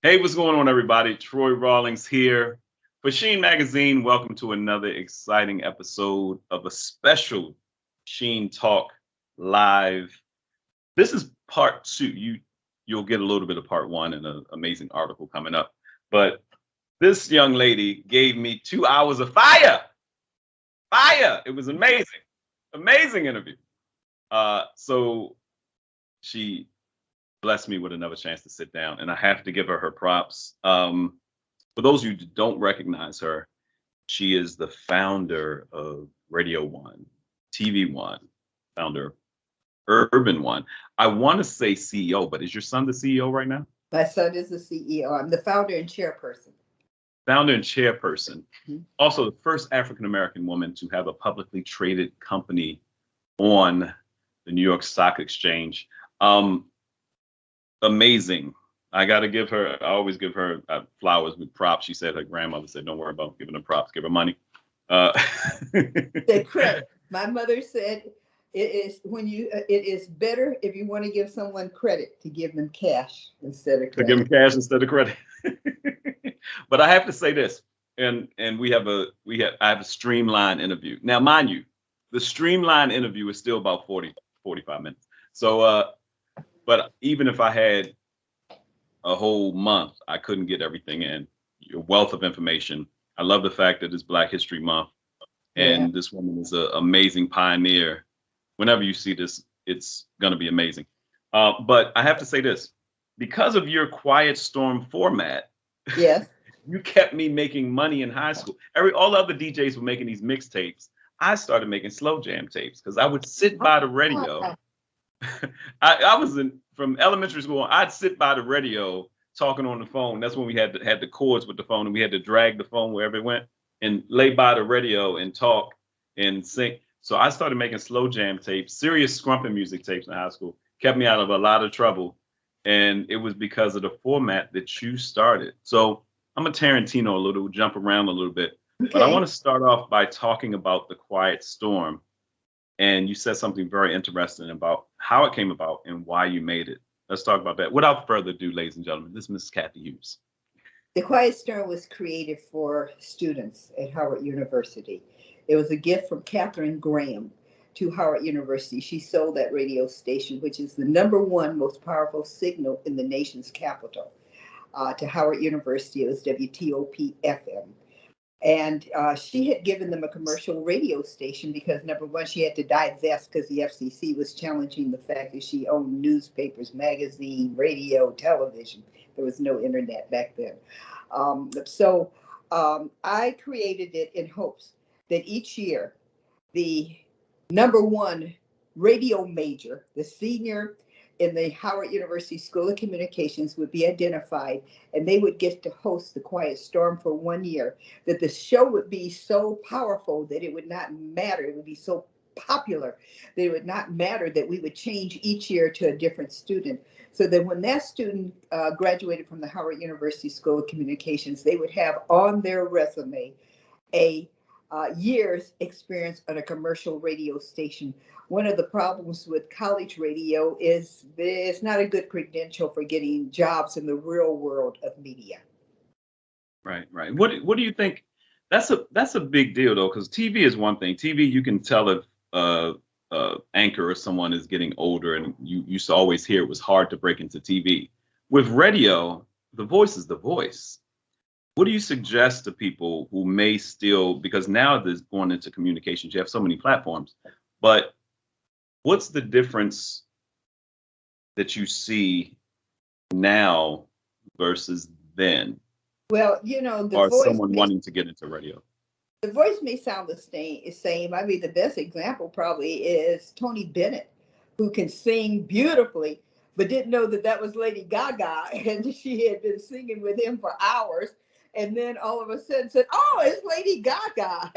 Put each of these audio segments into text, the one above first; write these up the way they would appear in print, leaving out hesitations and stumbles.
Hey, what's going on, everybody? Troy Rawlings here for SHEEN Magazine. Welcome to another exciting episode of a special SHEEN Talk Live. This is part two. You'll get a little bit of part one and an amazing article coming up. But this young lady gave me 2 hours of fire. It was amazing interview. So she blessed me with another chance to sit down, and I have to give her props. For those of you who don't recognize her, she is the founder of Radio One, TV One, founder Urban One. I want to say CEO, but is your son the CEO right now? My son is the CEO. I'm the founder and chairperson. Founder and chairperson. Mm-hmm. Also, the first African American woman to have a publicly traded company on the New York Stock Exchange. Amazing. I got to give her, I always give her flowers with props. She said her grandmother said, don't worry about giving her props, give her money. The credit. My mother said it is better if you want to give someone credit to give them cash instead of credit. To give them cash instead of credit. But I have to say this, and I have a streamlined interview. Now, mind you, the streamlined interview is still about 45 minutes. So, but even if I had a whole month, I couldn't get everything in. Your wealth of information. I love the fact that it's Black History Month, and this woman is an amazing pioneer. Whenever you see this, it's going to be amazing. But I have to say this, because of your Quiet Storm format, yes, you kept me making money in high school. All the other DJs were making these mixtapes. I started making slow jam tapes because I would sit by the radio. I was from elementary school. I'd sit by the radio talking on the phone. That's when we had the cords with the phone, and we had to drag the phone wherever it went and lay by the radio and talk and sing. So I started making slow jam tapes, serious scrumping music tapes in high school. Kept me out of a lot of trouble, and it was because of the format that you started. So I'm a Tarantino a little, jump around a little bit, but I want to start off by talking about the Quiet Storm. And you said something very interesting about how it came about and why you made it. Let's talk about that. Without further ado, ladies and gentlemen, this is Miss CATHY Hughes. The Quiet Storm was created for students at Howard University. It was a gift from Katharine Graham to Howard University. She sold that radio station, which is the #1 most powerful signal in the nation's capital, to Howard University. It was WTOP FM. And she had given them a commercial radio station because, #1, she had to divest because the FCC was challenging the fact that she owned newspapers, magazine, radio, television. There was no internet back then. So I created it in hopes that each year the #1 radio major, the senior in the Howard University School of Communications, would be identified, and they would get to host the Quiet Storm for 1 year, that the show would be so powerful that it would not matter. It would be so popular that it would not matter that we would change each year to a different student. So that when that student graduated from the Howard University School of Communications, they would have on their resume a year's experience on a commercial radio station. One of the problems with college radio is it's not a good credential for getting jobs in the real world of media. Right. What do you think? That's a big deal though, because TV is one thing. TV, you can tell if anchor or someone is getting older, and you used to always hear it was hard to break into TV. With radio, the voice is the voice. What do you suggest to people who may still, because now there's going into communications, you have so many platforms, but what's the difference that you see now versus then? Well, the or voice someone wanting to get into radio. The voice may sound the same. I mean, the best example probably is Tony Bennett, who can sing beautifully, but didn't know that was Lady Gaga, and she had been singing with him for hours. And then all of a sudden said, "Oh, it's Lady Gaga."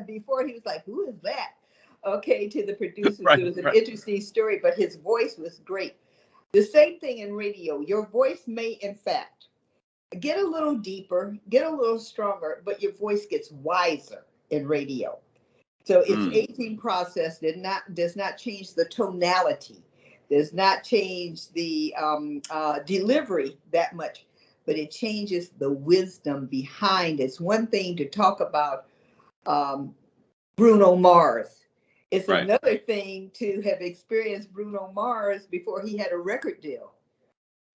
Before he was like, "Who is that?" Okay, to the producers, it was an interesting story, but his voice was great. The same thing in radio. Your voice may, in fact, get a little deeper, get a little stronger, but your voice gets wiser in radio. So its aging process does not change the tonality, does not change the delivery that much. but it changes the wisdom behind it. It's one thing to talk about Bruno Mars. It's Right. another thing to have experienced Bruno Mars before he had a record deal.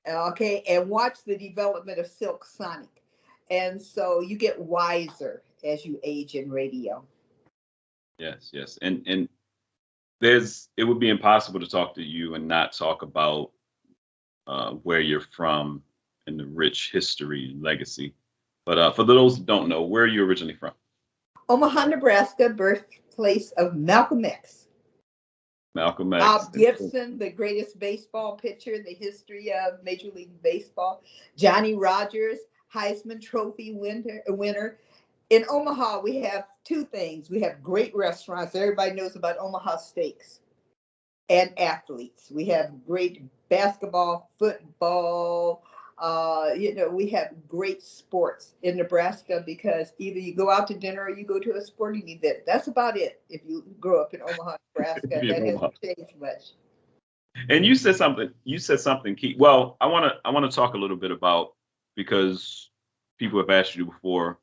Okay, and watch the development of Silk Sonic. And so you get wiser as you age in radio. Yes, yes. And it would be impossible to talk to you and not talk about where you're from and the rich history and legacy. But for those who don't know, where are you originally from? Omaha, Nebraska, birthplace of Malcolm X. Malcolm X. Bob Gibson, the greatest baseball pitcher in the history of Major League Baseball. Johnny Rogers, Heisman Trophy winner. In Omaha, we have two things. We have great restaurants. Everybody knows about Omaha Steaks, and athletes. We have great basketball, football. We have great sports in Nebraska because either you go out to dinner or you go to a sporting event. That's about it. If you grow up in Omaha, Nebraska, that hasn't changed much. And you said something key. Well, I want to talk a little bit about, because people have asked you before,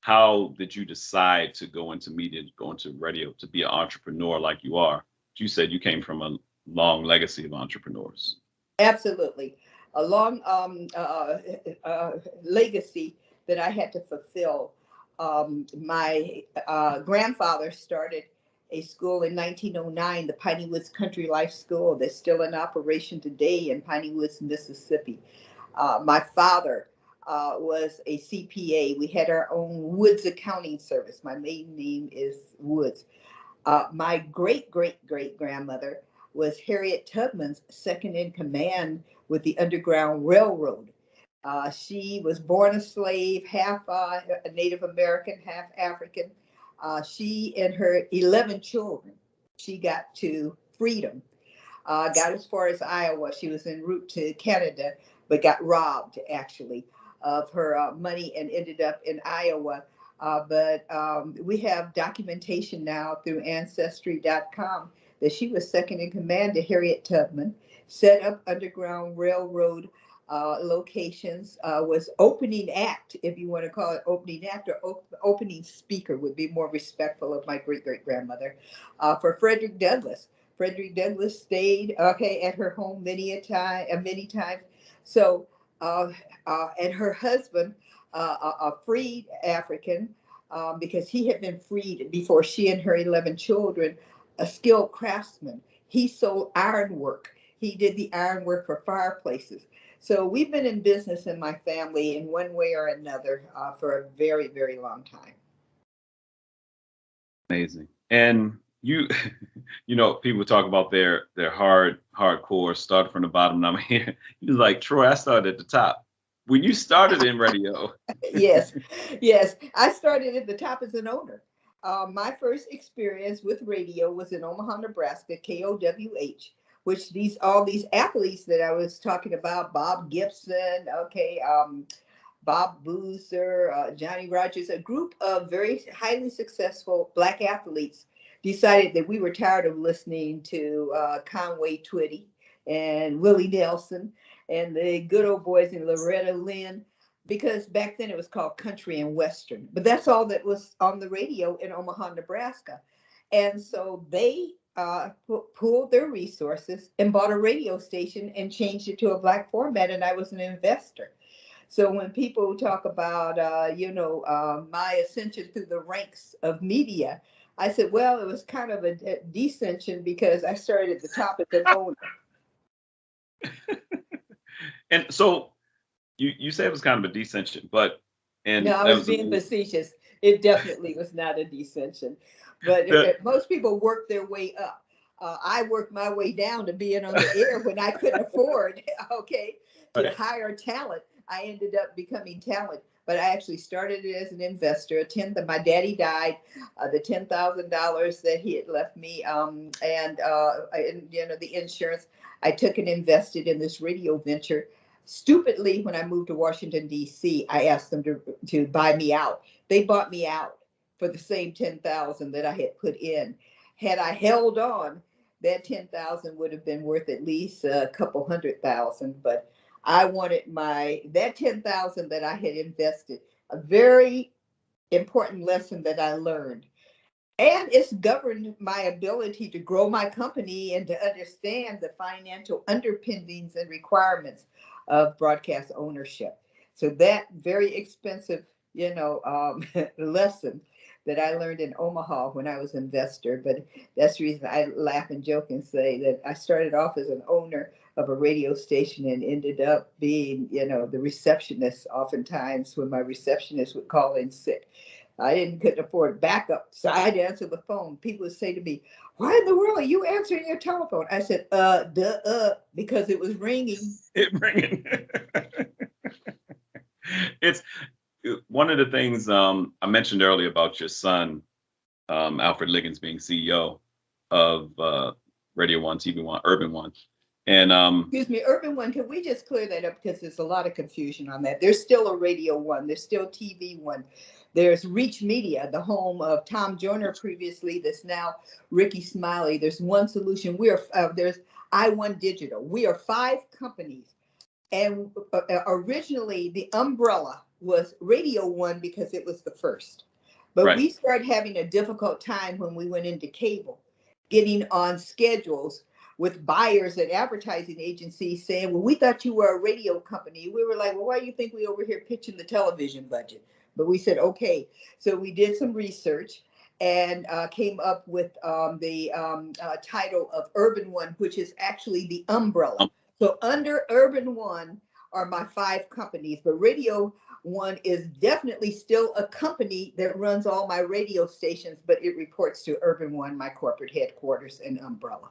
how did you decide to go into media, go into radio, to be an entrepreneur like you are? You said you came from a long legacy of entrepreneurs. Absolutely. A long legacy that I had to fulfill. My grandfather started a school in 1909, the Piney Woods Country Life School, that's still in operation today in Piney Woods, Mississippi. My father was a CPA. We had our own Woods accounting service. My maiden name is Woods. My great-great-great-grandmother was Harriet Tubman's second in command with the Underground Railroad. She was born a slave, half a Native American, half African. She and her 11 children, she got to freedom, got as far as Iowa. She was en route to Canada, but got robbed, actually, of her money and ended up in Iowa. But we have documentation now through Ancestry.com that she was second in command to Harriet Tubman, set up Underground Railroad locations, was opening act, if you want to call it opening act, or opening speaker would be more respectful of my great-great-grandmother, for Frederick Douglass. Frederick Douglass stayed, at her home many times. So, and her husband, a freed African, because he had been freed before she and her 11 children, a skilled craftsman. He sold ironwork. He did the ironwork for fireplaces. So we've been in business in my family in one way or another for a very, very long time. Amazing. And you people talk about their hardcore, start from the bottom. And I'm here. You're like, Troy, I started at the top. When you started in radio. Yes. I started at the top as an owner. My first experience with radio was in Omaha, Nebraska, KOWH, which all these athletes that I was talking about, Bob Gibson, Bob Boozer, Johnny Rogers, a group of very highly successful Black athletes decided that we were tired of listening to Conway Twitty and Willie Nelson and the good old boys in Loretta Lynn, because back then it was called country and western, but that's all that was on the radio in Omaha, Nebraska. And so they pooled their resources and bought a radio station and changed it to a Black format, and I was an investor. So when people talk about, my ascension through the ranks of media, I said, well, it was kind of a descension because I started at the top as an owner. And so you say it was kind of a descension, but no, I was being facetious. It definitely was not a descension, but most people work their way up. I worked my way down to being on the air when I couldn't afford, to hire talent. I ended up becoming talent, but I actually started it as an investor. My daddy died, the $10,000 that he had left me, and the insurance, I took and invested in this radio venture. Stupidly, when I moved to Washington, D.C., I asked them to buy me out. They bought me out for the same $10,000 that I had put in. Had I held on, that $10,000 would have been worth at least a couple $100,000. But I wanted that 10,000 that I had invested, a very important lesson that I learned. And it's governed my ability to grow my company and to understand the financial underpinnings and requirements of broadcast ownership. So that very expensive, lesson that I learned in Omaha when I was an investor. But that's the reason I laugh and joke and say that I started off as an owner of a radio station and ended up being, the receptionist oftentimes when my receptionist would call in sick. Couldn't afford backup, so I had to answer the phone. People would say to me, "Why in the world are you answering your telephone?" I said, because it was ringing. It ringing. It's one of the things I mentioned earlier about your son, Alfred Liggins, being CEO of Radio One, TV One, Urban One. And excuse me, Urban One, can we just clear that up, because there's a lot of confusion on that. There's still a Radio One, there's still TV One. There's Reach Media, the home of Tom Joyner previously, that's now Ricky Smiley. There's One Solution. There's I1 Digital. We are 5 companies. And originally the umbrella was Radio One because it was the first. But right. We started having a difficult time when we went into cable, getting on schedules with buyers at advertising agencies saying, "Well, we thought you were a radio company." We were like, "Well, why do you think we over here pitching the television budget?" But we said, okay. So we did some research and came up with the title of Urban One, which is actually the umbrella. So under Urban One are my 5 companies, but Radio One is definitely still a company that runs all my radio stations, but it reports to Urban One, my corporate headquarters and umbrella.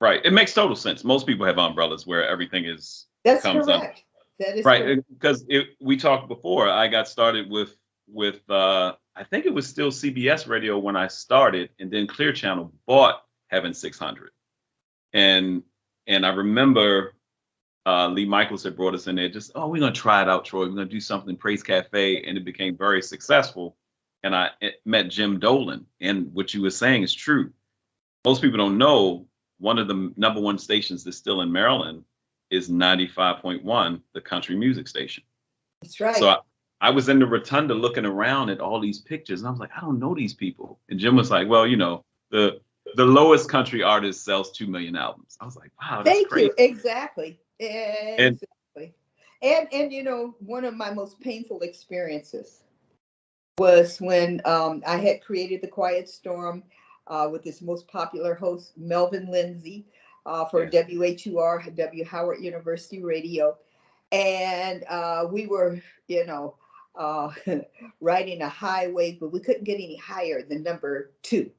Right. It makes total sense. Most people have umbrellas where everything is. That's correct. That is right. correct. Because we talked before, I got started with I think it was still CBS Radio when I started, and then Clear Channel bought Heaven 600. And I remember Lee Michaels had brought us in there, just, we're going to try it out, Troy. We're going to do something, Praise Cafe. And it became very successful. And I met Jim Dolan. And what you were saying is true. Most people don't know one of the #1 stations that's still in Maryland is 95.1, the country music station. That's right. So I was in the rotunda looking around at all these pictures, and I was like, I don't know these people. And Jim was like, well, the lowest country artist sells 2 million albums. I was like, wow, that's crazy. Thank you. Exactly. And one of my most painful experiences was when I had created The Quiet Storm with this most popular host, Melvin Lindsay, for WHUR, W Howard University Radio. And we were, riding a high wave, but we couldn't get any higher than number 2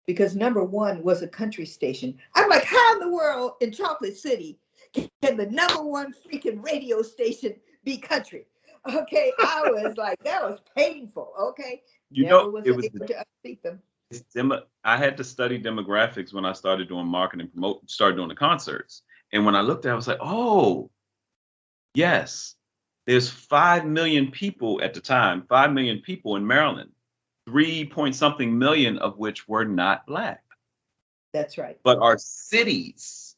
because number 1 was a country station. I'm like, how in the world in Chocolate City can the #1 freaking radio station be country? Okay, I was like, that was painful. Okay, it was able to upbeat them. I had to study demographics when I started doing marketing, started doing the concerts. And when I looked at it, I was like, oh, yes, there's 5 million people at the time, 5 million people in Maryland, 3-point-something million of which were not Black. That's right. But our cities,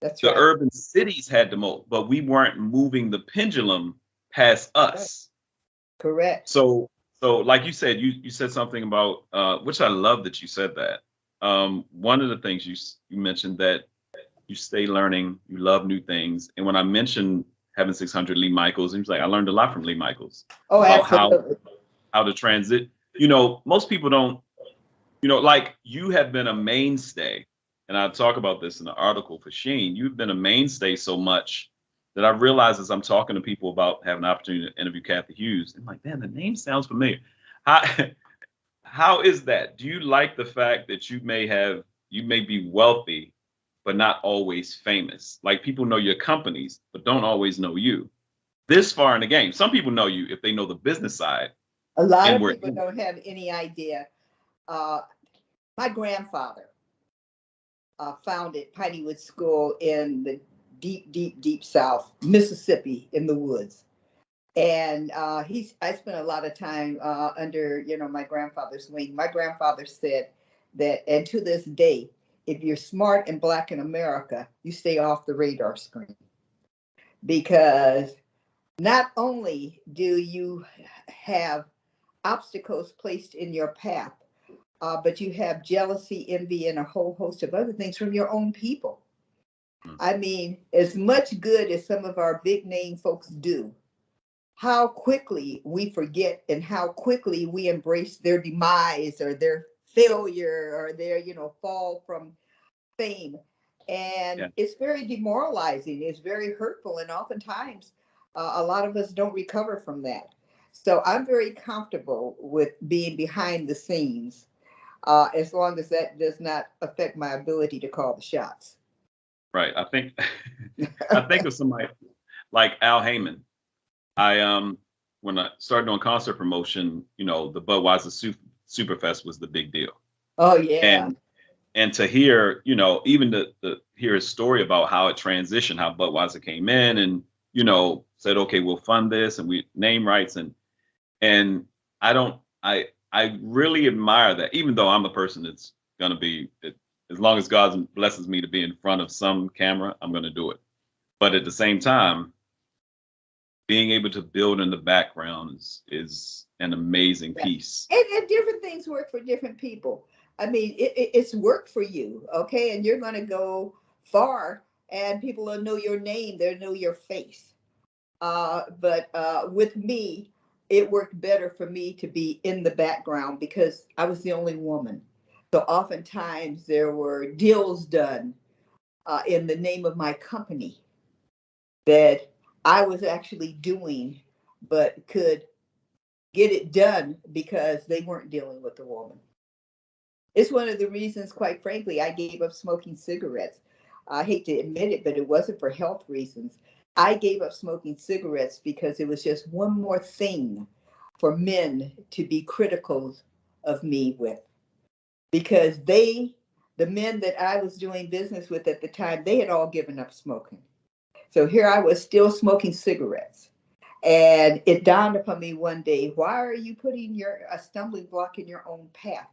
the urban cities had the most, but we weren't moving the pendulum past us. Correct. So like you said, you said something about, which I love that you said that. One of the things you mentioned that you stay learning, you love new things. And when I mentioned Heaven 600, Lee Michaels, he was like, I learned a lot from Lee Michaels. Oh, absolutely. How to transit. Most people don't, like you have been a mainstay. And I talk about this in the article for SHEEN. You've been a mainstay so much that I realize as I'm talking to people about having an opportunity to interview Cathy Hughes, I'm like, man, the name sounds familiar. How is that? Do you like the fact that you may be wealthy, but not always famous? Like people know your companies, but don't always know you. This far in the game, some people know you if they know the business side. A lot of people don't have any idea. My grandfather founded Pineywood School in the deep South, Mississippi, in the woods. And I spent a lot of time under, my grandfather's wing. My grandfather said that, and to this day, if you're smart and Black in America, you stay off the radar screen. because not only do you have obstacles placed in your path, but you have jealousy, envy, and a whole host of other things from your own people. I mean, as much good as some of our big name folks do, how quickly we forget and how quickly we embrace their demise or their failure or their, fall from fame. And Yeah. it's very demoralizing. It's very hurtful. And oftentimes, a lot of us don't recover from that. So I'm very comfortable with being behind the scenes, as long as that does not affect my ability to call the shots. Right. I think of somebody like Al Heyman. When I started doing concert promotion, the Budweiser Superfest was the big deal. Oh yeah. And to hear, even to hear his story about how it transitioned, how Budweiser came in and, said, okay, we'll fund this and we name rights. And I really admire that, even though I'm a person that's going to be, as long as God blesses me to be in front of some camera, I'm going to do it. But at the same time, being able to build in the background is an amazing piece. And different things work for different people. I mean, it's work for you, okay? And you're going to go far, and people will know your name, they'll know your face. But with me, it worked better for me to be in the background because I was the only woman. So oftentimes there were deals done in the name of my company that I was actually doing, but could get it done because they weren't dealing with a woman. It's one of the reasons, quite frankly, I gave up smoking cigarettes. I hate to admit it, but it wasn't for health reasons. I gave up smoking cigarettes because it was just one more thing for men to be critical of me with. Because the men that I was doing business with at the time, they had all given up smoking. So here I was still smoking cigarettes. And it dawned upon me one day, why are you putting a stumbling block in your own path?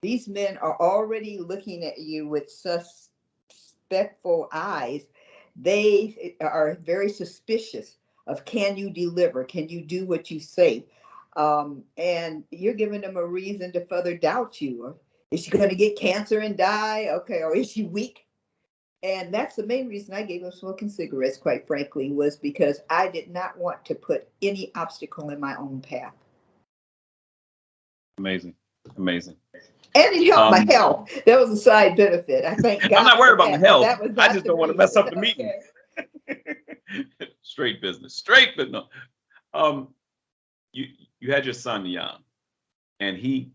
These men are already looking at you with suspectful eyes. They are very suspicious of, can you deliver? Can you do what you say? And you're giving them a reason to further doubt you. Is she going to get cancer and die? Okay, or is she weak? And that's the main reason I gave up smoking cigarettes, quite frankly, was because I did not want to put any obstacle in my own path. Amazing. And it helped my health. That was a side benefit. I thank God. I'm not worried about my health. I just don't want to mess up the Okay. meeting. Straight business. No. You had your son young, and he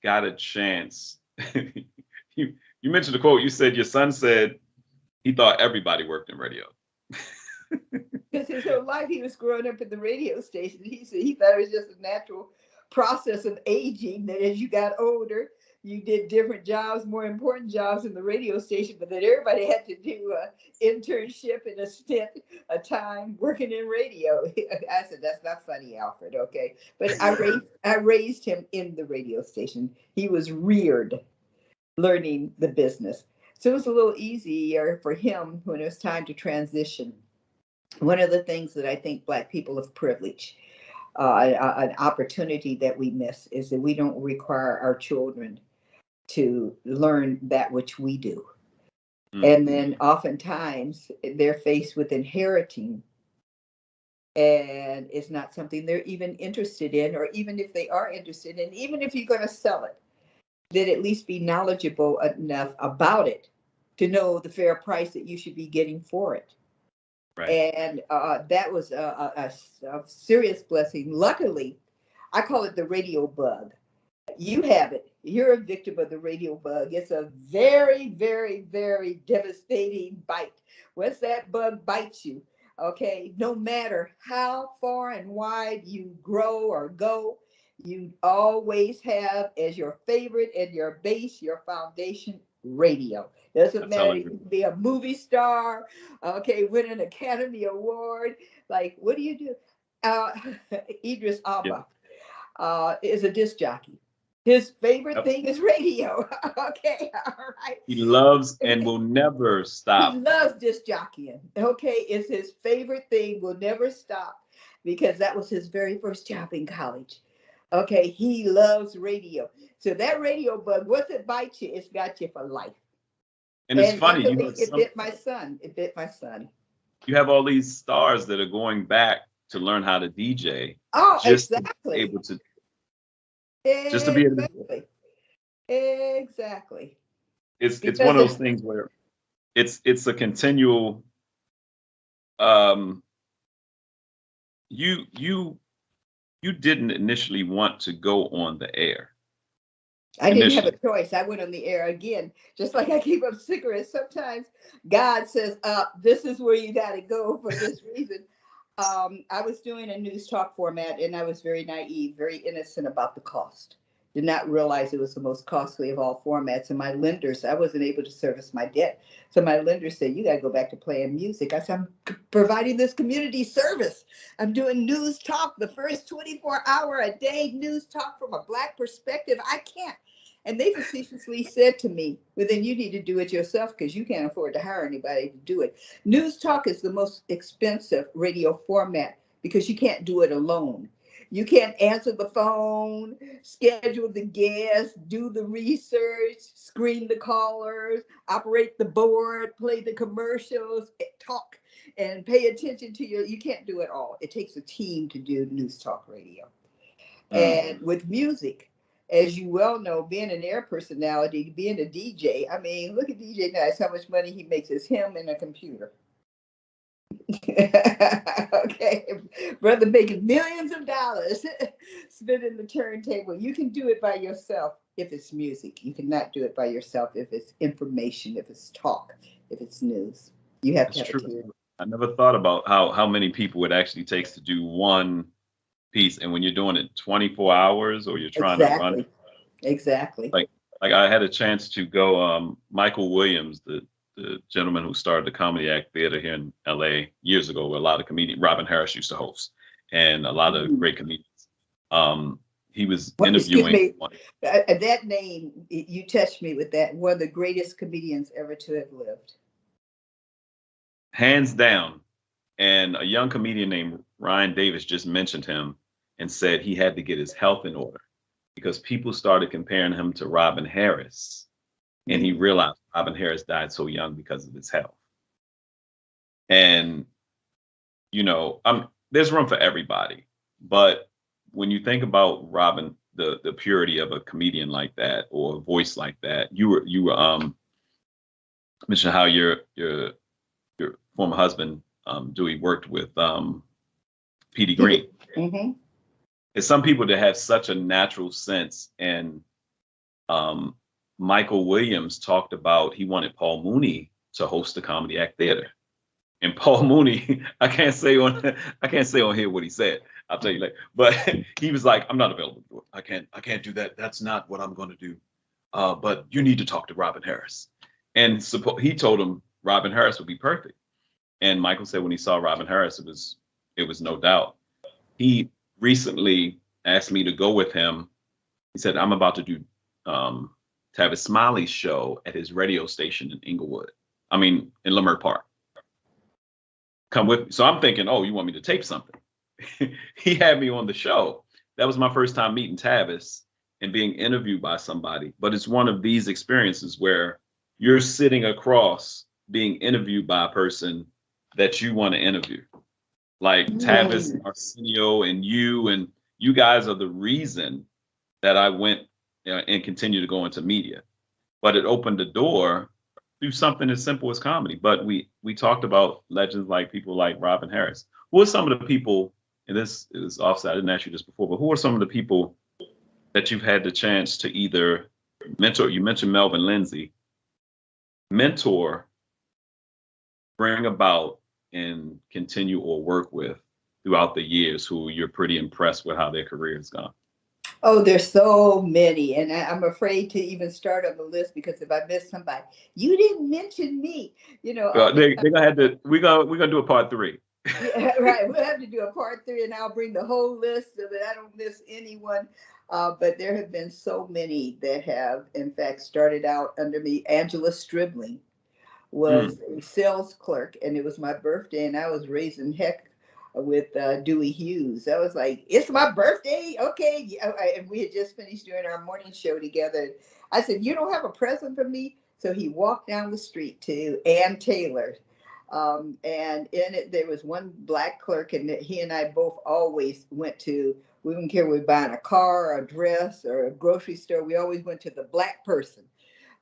got a chance. You mentioned the quote. You said your son said he thought everybody worked in radio. Because his whole life he was growing up in the radio station. He said he thought it was just a natural process of aging, that as you got older, you did different jobs, more important jobs in the radio station, but that everybody had to do an internship and a stint, a time working in radio. I said, that's not funny, Alfred, okay? But I raised him in the radio station. He was reared learning the business. So it was a little easier for him when it was time to transition. One of the things that I think Black people of privilege, an opportunity that we miss, is that we don't require our children to learn that which we do. Mm-hmm. And then oftentimes they're faced with inheriting, and it's not something they're even interested in, or even if they are interested in, even if you're going to sell it, then at least be knowledgeable enough about it to know the fair price that you should be getting for it. Right. And that was a serious blessing. Luckily, I call it the radio bug. You have it. You're a victim of the radio bug. It's a very, very, very devastating bite. Once that bug bites you, okay, no matter how far and wide you grow or go, you always have as your favorite and your base, your foundation, radio. Doesn't matter. You can be a movie star, okay, win an Academy Award. Like, what do you do? Idris Elba is a disc jockey. His favorite Yep. thing is radio. Okay, all right. He loves and will never He stop. loves disc jockeying. Okay, it's his favorite thing. Will never stop because that was his very first job in college. Okay, he loves radio. So that radio bug, once it bites you, it's got you for life. And it's And funny, luckily, it bit my son. It bit my son. you have all these stars that are going back to learn how to DJ Oh, just to be exactly. able to just to be able to. Exactly. It's Because one of those things where it's a continual um you didn't initially want to go on the air. I didn't have a choice. I went on the air again, just like I keep up cigarettes. Sometimes God says, this is where you got to go for this reason. I was doing a news talk format and I was very naive, very innocent about the cost. Did not realize it was the most costly of all formats. And my lenders, I wasn't able to service my debt. So my lender said, you got to go back to playing music. I said, I'm providing this community service. I'm doing news talk, the first 24-hour a day news talk from a Black perspective. I can't. And they facetiously said to me, well, then you need to do it yourself because you can't afford to hire anybody to do it. News talk is the most expensive radio format because you can't do it alone. You can't answer the phone, schedule the guests, do the research, screen the callers, operate the board, play the commercials, talk, and pay attention to you can't do it all. It takes a team to do news talk radio. And with music, as you well know, being an air personality, being a DJ, I mean, look at DJ Nice, how much money he makes is him and a computer. Okay, brother making millions of dollars spinning the turntable. You can do it by yourself if it's music. You cannot do it by yourself if it's information, if it's talk, if it's news. You have to have a team. I never thought about how many people it actually takes to do one piece, and when you're doing it 24 hours or you're trying to run. Exactly. Like I had a chance to go. Michael Williams, the gentleman who started the Comedy Act Theater here in LA years ago, where a lot of comedians, Robin Harris used to host, and a lot of great comedians. He was interviewing. That name, you touched me with that. One of the greatest comedians ever to have lived. Hands down. And a young comedian named Ryan Davis just mentioned him and said he had to get his health in order because people started comparing him to Robin Harris. And he realized Robin Harris died so young because of his health. And, there's room for everybody. But when you think about Robin, the purity of a comedian like that or a voice like that, you were mentioned how your former husband, Dewey, worked with P.D. Green. Mm-hmm. It's some people that have such a natural sense. And Michael Williams talked about he wanted Paul Mooney to host the Comedy Act Theater. And Paul Mooney, I can't say on here what he said. I'll tell you later. But he was like, I'm not available to do it. I can't do that. That's not what I'm going to do. But you need to talk to Robin Harris. And he told him Robin Harris would be perfect. And Michael said when he saw Robin Harris, it was no doubt. He recently asked me to go with him. He said, I'm about to do Tavis Smiley's show at his radio station in in Leimert Park. Come with me. So I'm thinking, oh, you want me to tape something? He had me on the show. That was my first time meeting Tavis and being interviewed by somebody. But it's one of these experiences where you're sitting across being interviewed by a person that you want to interview. Like Tavis, Arsenio, and you guys are the reason that I went and continue to go into media. But it opened the door to something as simple as comedy. But we talked about legends like people like Robin Harris. Who are some of the people, and this is offside, I didn't ask you this before, but who are some of the people that you've had the chance to either mentor? You mentioned Melvin Lindsay. Mentor, bring about, and continue or work with throughout the years who you're pretty impressed with how their career has gone? Oh, there's so many, and I'm afraid to even start on the list because if I miss somebody, you didn't mention me. They're gonna have to. We're gonna do a part 3. Yeah, right. We'll have to do a part 3, and I'll bring the whole list so that I don't miss anyone. But there have been so many that have, in fact, started out under me. Angela Stribling was a sales clerk, and it was my birthday, and I was raising heck with Dewey Hughes. I was like, "It's my birthday, okay." Yeah, and we had just finished doing our morning show together. I said, "You don't have a present for me?" So he walked down the street to Ann Taylor, and in it there was one black clerk, and he and I both always went to. We didn't care if we were buying a car, a dress, or a grocery store. We always went to the black person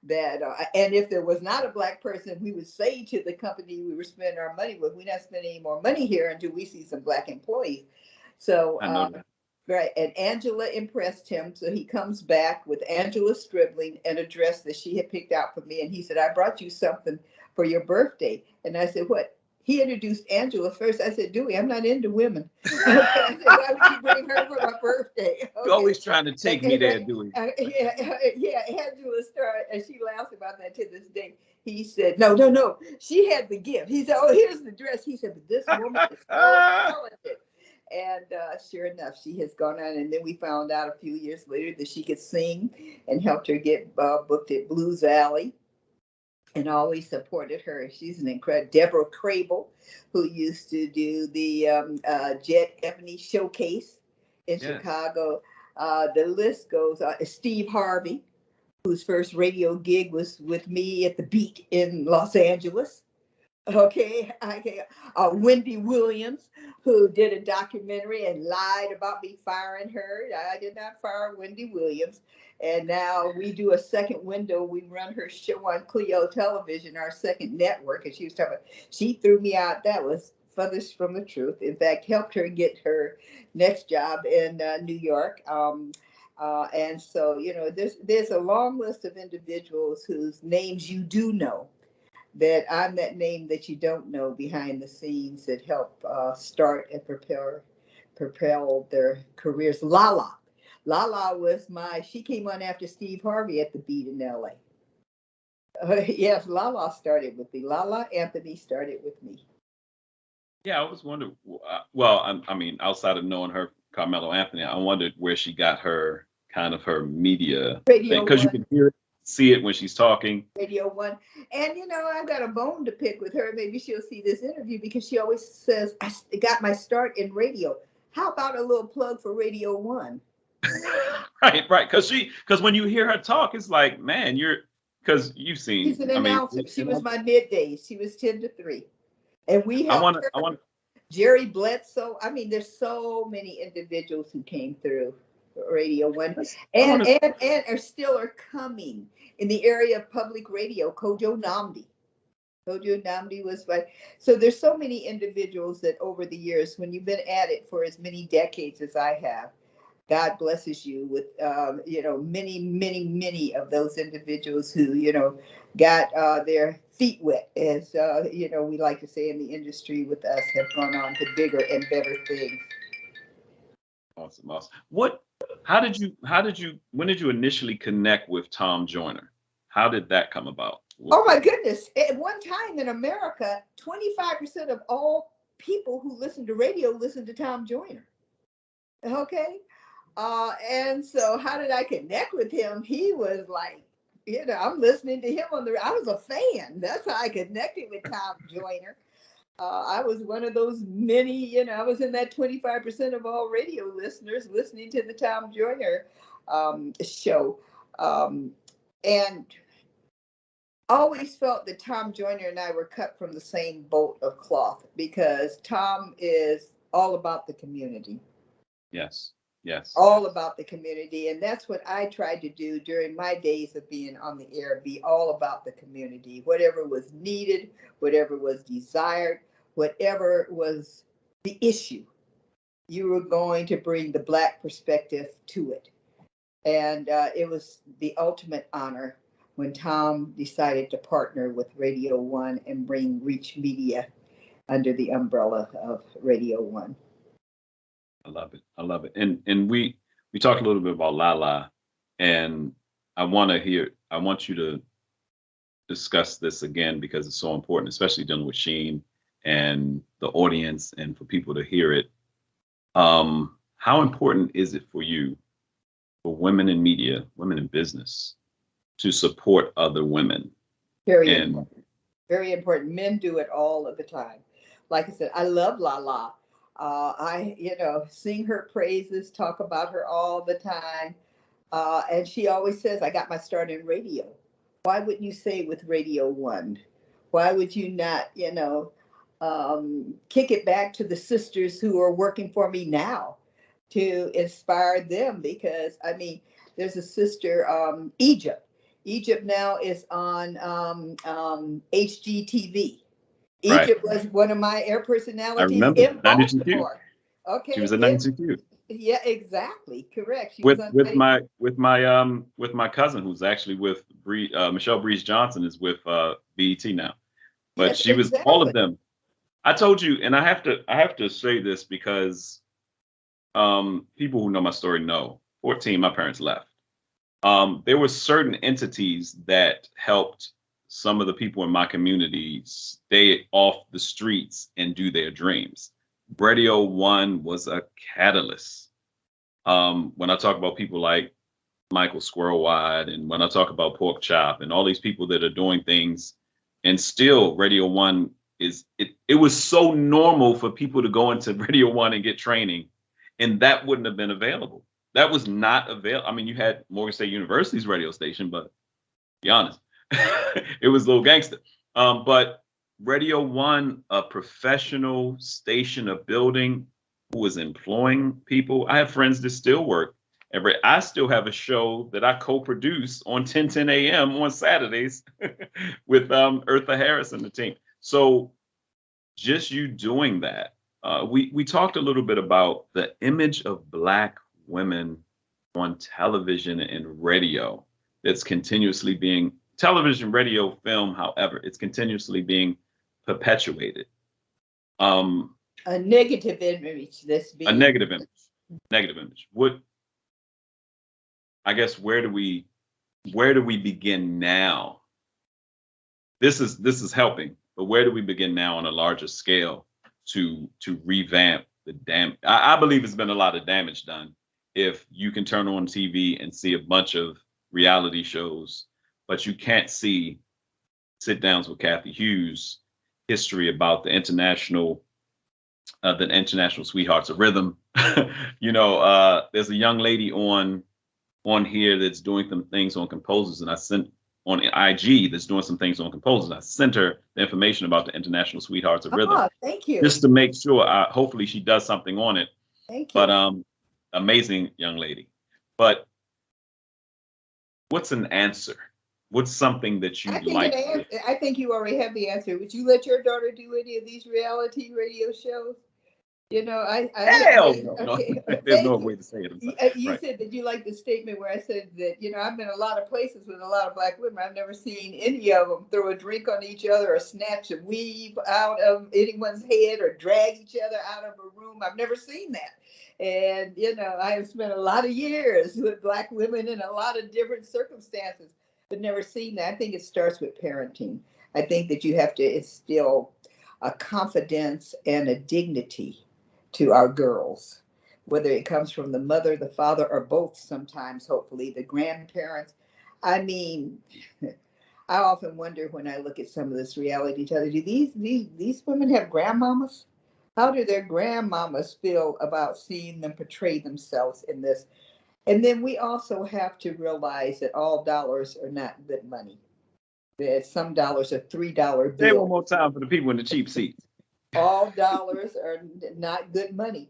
that and if there was not a black person, we would say to the company we were spending our money with, we're not spending any more money here until we see some black employees. So I know that. right, and Angela impressed him, so he comes back with Angela Stribling, an address that she had picked out for me, and he said, "I brought you something for your birthday." And I said, "What?" He introduced Angela first. I said, "Dewey, I'm not into women." Okay. I said, "Why would you bring her for my birthday?" Okay. You're always trying to take me there, Dewey. Yeah, Angela started, and she laughs about that to this day. He said, no, she had the gift. He said, "Oh, here's the dress." He said, "But this woman is so talented." And sure enough, she has gone on. And then we found out a few years later that she could sing, and helped her get booked at Blues Valley, and always supported her. She's an incredible. Deborah Crable, who used to do the Jet Ebony Showcase in Chicago. The list goes on. Steve Harvey, whose first radio gig was with me at the Beat in Los Angeles. Okay. Wendy Williams, who did a documentary and lied about me firing her. I did not fire Wendy Williams. And now we do a second window. We run her show on Clio Television, our second network. And she was talking about, she threw me out. That was furthest from the truth. In fact, helped her get her next job in New York. And so, there's a long list of individuals whose names you do know, that I'm that name that you don't know behind the scenes, that help start and propel their careers. Lala was she came on after Steve Harvey at the Beat in LA. Yes, Lala started with me. Lala Anthony started with me. Yeah, I was wondering. Well, I mean, outside of knowing her, Carmelo Anthony, I wondered where she got her kind of her media thing, because you can hear it, see it when she's talking. Radio One. And I've got a bone to pick with her. Maybe she'll see this interview, because she always says, "I got my start in radio." How about a little plug for Radio One? Right. Because when you hear her talk, it's like, man, because you've seen. She's an announcer. She was my middays. She was 10 to 3. And we helped her. Jerry Bledsoe. I mean, there's so many individuals who came through Radio One and are coming in the area of public radio. Kojo Namdi was like, so there's so many individuals that over the years, when you've been at it for as many decades as I have, God blesses you with, many, many, many of those individuals who, got their feet wet, as, we like to say in the industry with us, have gone on to bigger and better things. Awesome. When did you initially connect with Tom Joyner? How did that come about? Oh my goodness. At one time in America, 25% of all people who listen to radio listen to Tom Joyner. Okay. And so how did I connect with him? He was like, I'm listening to him I was a fan. That's how I connected with Tom Joyner. I was one of those many, I was in that 25% of all radio listeners listening to the Tom Joyner show. And always felt that Tom Joyner and I were cut from the same boat of cloth, because Tom is all about the community. Yes. All about the community. And that's what I tried to do during my days of being on the air, be all about the community. Whatever was needed, whatever was desired, whatever was the issue, you were going to bring the Black perspective to it. And it was the ultimate honor when Tom decided to partner with Radio One and bring Reach Media under the umbrella of Radio One. I love it. And we talked a little bit about Lala, and I want you to discuss this again, because it's so important, especially dealing with SHEEN and the audience and for people to hear it. How important is it for you, for women in media, women in business, to support other women? Very important. Very important. Men do it all of the time. Like I said, I love Lala. Sing her praises, talk about her all the time. And she always says, I got my start in radio. Why wouldn't you say with Radio One? Why would you not, kick it back to the sisters who are working for me now to inspire them? Because, I mean, there's a sister, Egypt. Egypt now is on HGTV. Right. Egypt was one of my air personalities in 92Q. Baltimore. Okay. She was at 92Q. Yeah, exactly. Correct. She With was on with my cousin, who's actually with Michelle Breeze Johnson, is with BET now. But Yes, she was exactly. all of them. I told you, and I have to say this because people who know my story know. 14, my parents left. There were certain entities that helped some of the people in my community stay off the streets and do their dreams. Radio One was a catalyst. When I talk about people like Michael Squirrelwide, and when I talk about Pork Chop and all these people that are doing things, and still Radio One it was so normal for people to go into Radio One and get training, and that wouldn't have been available. That was not available. I mean, you had Morgan State University's radio station, but be honest, it was a little gangster. But Radio One, a professional station, a building who was employing people. I have friends that still work. I still have a show that I co-produce on 10:10 a.m. on Saturdays with Eartha Harris and the team. So just you doing that. We talked a little bit about the image of Black women on television and radio that's continuously being television, radio, film, however, it's continuously being perpetuated. A negative image. A negative image. Where do we begin now? This is helping, but where do we begin now on a larger scale to revamp the damage? I believe it's been a lot of damage done. If you can turn on TV and see a bunch of reality shows, but you can't see sit downs with Cathy Hughes, history about the international sweethearts of rhythm. There's a young lady on here that's doing some things on composers, and I sent on IG that's doing some things on composers. I sent her the information about the international sweethearts of rhythm. Thank you. Just to make sure. Hopefully she does something on it. Thank you. But amazing young lady. But what's an answer? What's something that you like? I think you already have the answer. Would you let your daughter do any of these reality radio shows? Hell no. Okay. There's no way to say it. You said that you like the statement where I said that, I've been a lot of places with a lot of Black women. I've never seen any of them throw a drink on each other or snatch a weave out of anyone's head or drag each other out of a room. I've never seen that. And, I have spent a lot of years with Black women in a lot of different circumstances, but never seen that. I think it starts with parenting. I think that you have to instill a confidence and a dignity to our girls, whether it comes from the mother, the father, or both sometimes, hopefully, the grandparents. I mean, I often wonder when I look at some of this reality television, do these women have grandmamas? How do their grandmamas feel about seeing them portray themselves in this? And then we also have to realize that all dollars are not good money. That some dollars are $3 bills. Say it one more time for the people in the cheap seats. All dollars are not good money.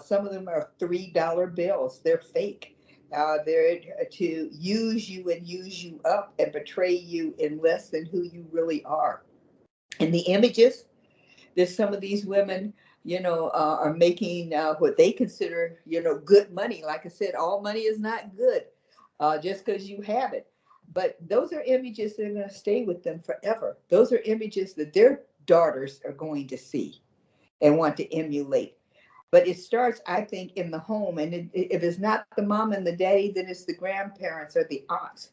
Some of them are $3 bills. They're fake. They're to use you and use you up and portray you in less than who you really are. And the images that some of these women, are making what they consider, good money. Like I said, all money is not good just because you have it. But those are images that are going to stay with them forever. Those are images that their daughters are going to see and want to emulate. But it starts, I think, in the home. And if it's not the mom and the daddy, then it's the grandparents or the aunts.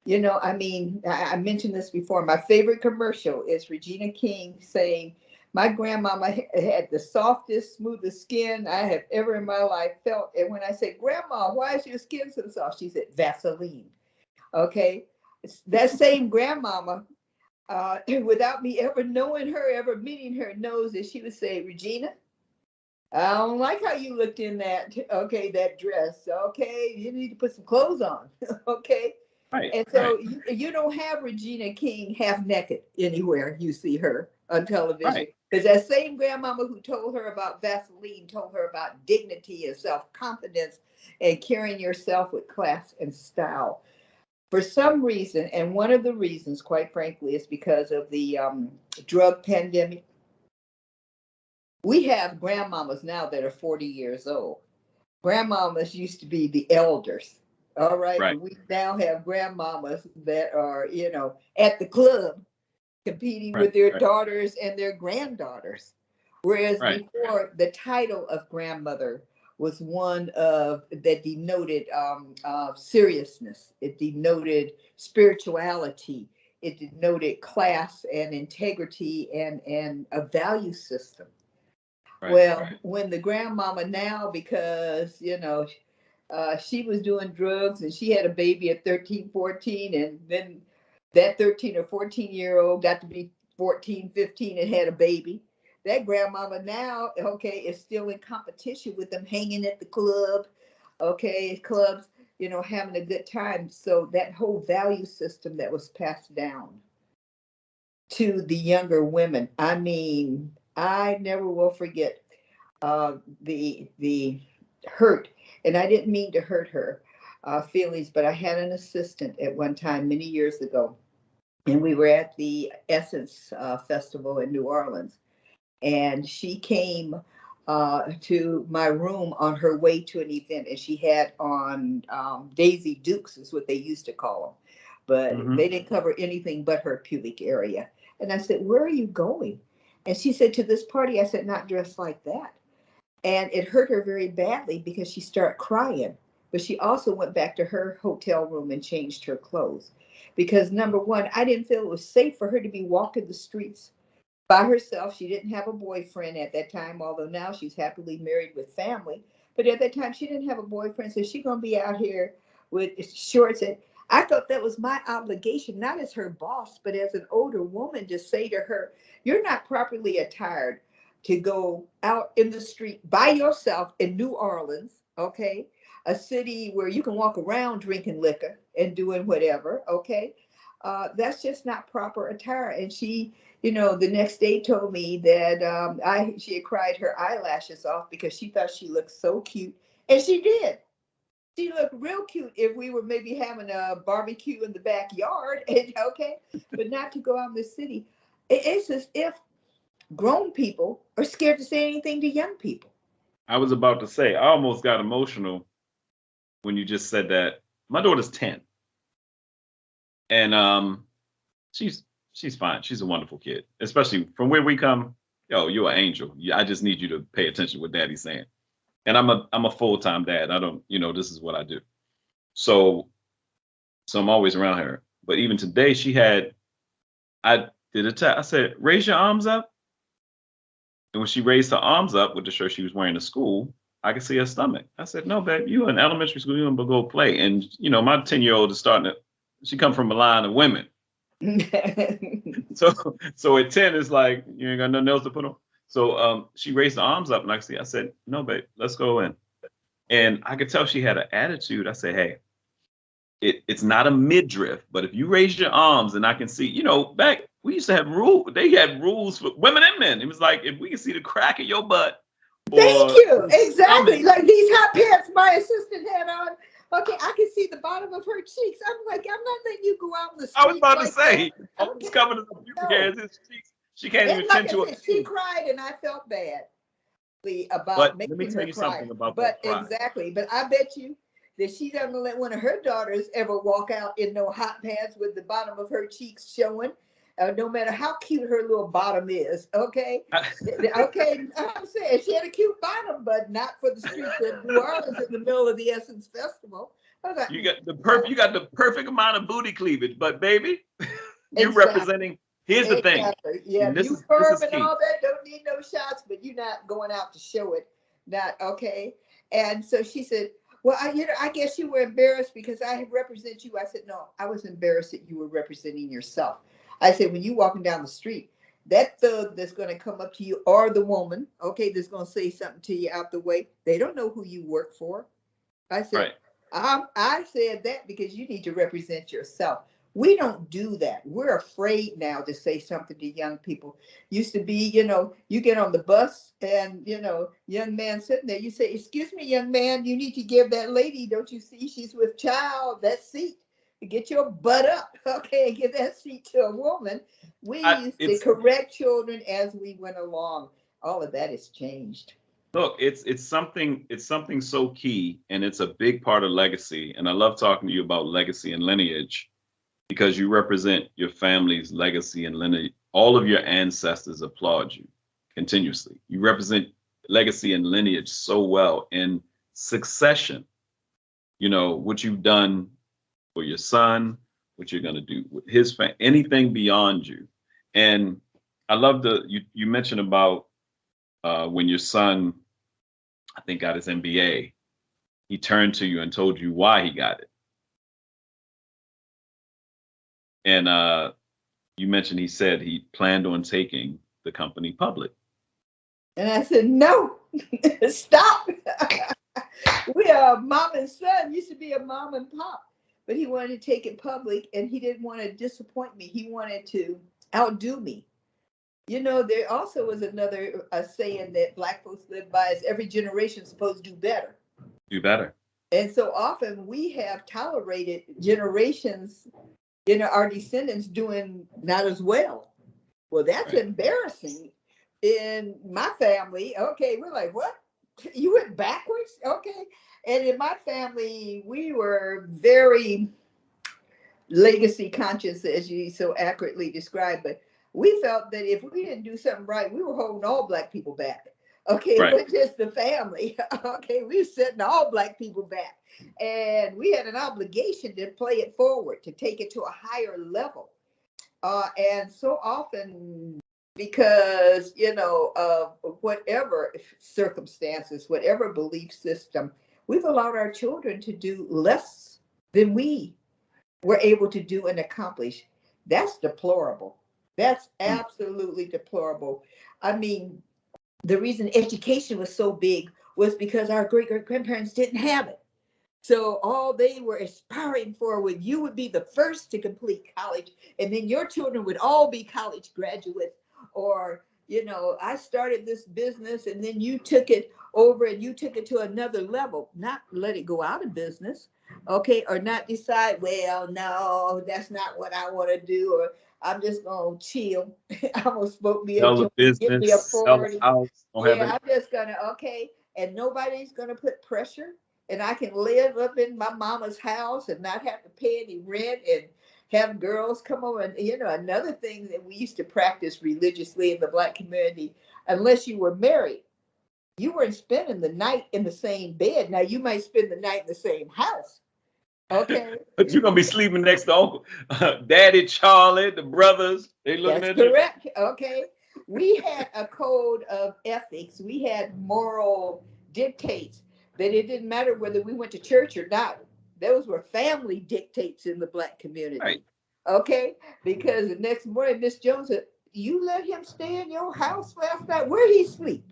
I mentioned this before. My favorite commercial is Regina King saying, My grandmama had the softest, smoothest skin I have ever in my life felt. And when I said, Grandma, why is your skin so soft? She said, Vaseline. Okay. That same grandmama, without me ever knowing her, ever meeting her, knows that she would say, Regina, I don't like how you looked in that, okay, that dress. Okay, you need to put some clothes on. Okay. Right. And so you don't have Regina King half naked anywhere you see her on television. Because that same grandmama who told her about Vaseline told her about dignity and self-confidence and carrying yourself with class and style. For some reason, and one of the reasons, quite frankly, is because of the drug pandemic. We have grandmamas now that are 40 years old. Grandmamas used to be the elders. All right. Right. We now have grandmamas that are, at the club competing with their daughters and their granddaughters. Whereas before, the title of grandmother was one of that denoted seriousness. It denoted spirituality. It denoted class and integrity and a value system. When the grandmama now, because, she was doing drugs and she had a baby at 13, 14, and then that 13 or 14-year-old got to be 14, 15 and had a baby. That grandmama now, okay, is still in competition with them, hanging at the club, clubs, having a good time. So that whole value system that was passed down to the younger women, I mean, I never will forget the hurt, and I didn't mean to hurt her feelings, but I had an assistant at one time many years ago, and we were at the Essence Festival in New Orleans, and she came to my room on her way to an event, and she had on Daisy Dukes is what they used to call them, but they didn't cover anything but her pubic area. And I said, where are you going? And she said, to this party. I said, not dressed like that. And it hurt her very badly because she started crying. But she also went back to her hotel room and changed her clothes. Because number one, I didn't feel it was safe for her to be walking the streets by herself. She didn't have a boyfriend at that time, although now she's happily married with family. But at that time, she didn't have a boyfriend. So she's going to be out here with shorts. And I thought that was my obligation, not as her boss, but as an older woman, to say to her, you're not properly attired to go out in the street by yourself in New Orleans, okay? A city where you can walk around drinking liquor and doing whatever, okay? That's just not proper attire. And she, the next day told me that she had cried her eyelashes off because she thought she looked so cute. And she did. She looked real cute if we were maybe having a barbecue in the backyard, but not to go out in the city. It's as if grown people are scared to say anything to young people. I was about to say, I almost got emotional when you just said that. My daughter's 10. And she's fine. She's a wonderful kid, especially from where we come. Yo, you're an angel. I just need you to pay attention to what Daddy's saying. And I'm a full-time dad. I don't, this is what I do. So I'm always around her. But even today, I did a test. I said, raise your arms up. And when she raised her arms up with the shirt she was wearing to school, I could see her stomach. I said, no, babe, you in elementary school, you're going to go play. And, my 10-year-old is she come from a line of women. So at 10, it's like, you ain't got nothing else to put on. So she raised her arms up, and I said, no, babe, let's go in. And I could tell she had an attitude. I said, hey, it's not a midriff, but if you raise your arms and I can see, back, we used to have rules. They had rules for women and men. It was like, if we can see the crack of your butt. Thank you. Exactly. Like these hot pants my assistant had on. Okay, I can see the bottom of her cheeks. I'm like, I'm not letting you go out in the street. I was about like to say, that. almost covered up pubic hairs, his cheeks. She can't even tend to it. She cried and I felt bad about but making let me tell her you cry. something about but that cry. Exactly. But I bet you that she doesn't let one of her daughters ever walk out in no hot pants with the bottom of her cheeks showing. No matter how cute her little bottom is, okay? Okay, I'm saying she had a cute bottom, but not for the streets of New Orleans in the middle of the Essence Festival. Like, you got the perfect amount of booty cleavage, but baby, you're exactly. representing here's the thing. Exactly. Yeah, And this you is curve and key. all that, don't need no shots, but you're not going out to show it. Not okay. And so she said, well, I guess you were embarrassed because I represent you. I said, no, I was embarrassed that you were representing yourself. I said, when you walking down the street, that thug that's going to come up to you, or the woman, okay, that's going to say something to you out the way, they don't know who you work for. I said, right. I said that because you need to represent yourself. We don't do that. We're afraid now to say something to young people. Used to be, you get on the bus and, young man sitting there, you say, excuse me, young man, you need to give that lady, don't you see she's with child, that seat. Get your butt up, okay, and give that seat to a woman. We used to correct children as we went along. All of that has changed. Look, it's something so key, and it's a big part of legacy. And I love talking to you about legacy and lineage because you represent your family's legacy and lineage. All of your ancestors applaud you continuously. You represent legacy and lineage so well in succession. What you've done for your son, what you're going to do with his family, anything beyond you. And I love you mentioned about when your son, I think, got his MBA, he turned to you and told you why he got it. And you mentioned he said he planned on taking the company public. And I said, no, stop. We are mom and son, used to be a mom and pop, but he wanted to take it public and he didn't want to disappoint me. He wanted to outdo me. There also was another saying that Black folks live by is every generation is supposed to do better. Do better. And so often we have tolerated generations, our descendants doing not as well. Well, that's right. Embarrassing. In my family, okay, we're like, what? You went backwards? Okay. And in my family, we were very legacy conscious, as you so accurately described, but we felt that if we didn't do something right, we were holding all Black people back. Okay, right. It wasn't just the family. Okay, we were setting all Black people back. And we had an obligation to play it forward, to take it to a higher level. And so often, because, of whatever circumstances, whatever belief system, we've allowed our children to do less than we were able to do and accomplish. That's deplorable. That's absolutely deplorable. I mean, the reason education was so big was because our great-great-grandparents didn't have it. So all they were aspiring for was you would be the first to complete college, and then your children would all be college graduates. Or, I started this business and then you took it over and you took it to another level, not let it go out of business. Okay, or not decide, well, no, that's not what I want to do, or I'm just gonna chill. I'm gonna smoke me a joint, get me a 40. I'm just gonna and nobody's gonna put pressure, and I can live up in my mama's house and not have to pay any rent and have girls come over. And another thing that we used to practice religiously in the Black community, unless you were married, you weren't spending the night in the same bed. Now you might spend the night in the same house. Okay. But you're gonna be sleeping next to Uncle Daddy Charlie, the brothers. They looking at you. That's correct. Okay. We had a code of ethics. We had moral dictates that it didn't matter whether we went to church or not. Those were family dictates in the Black community. Right. Okay. Because the next morning, Miss Jones said, you let him stay in your house last night? Where'd he sleep?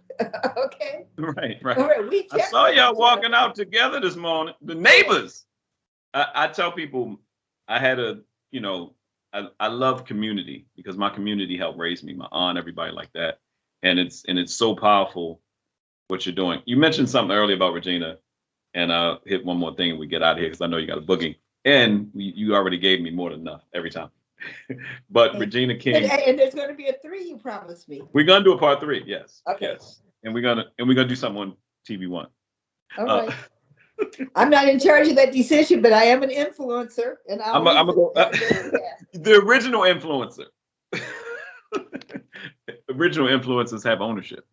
Okay. Right. All right. I saw y'all walking out together this morning. The neighbors. I tell people I had I love community because my community helped raise me, my aunt, everybody like that. And it's so powerful what you're doing. You mentioned something earlier about Regina, and I'll hit one more thing and we get out of here because I know you got a booking. And you already gave me more than enough every time. But okay. Regina King. And there's going to be a 3 you promised me. We're going to do a part 3, yes. Okay. Yes. And we're gonna do something on TV1. All right. I'm not in charge of that decision, but I am an influencer, and I'm gonna go. The original influencer. Original influencers have ownership.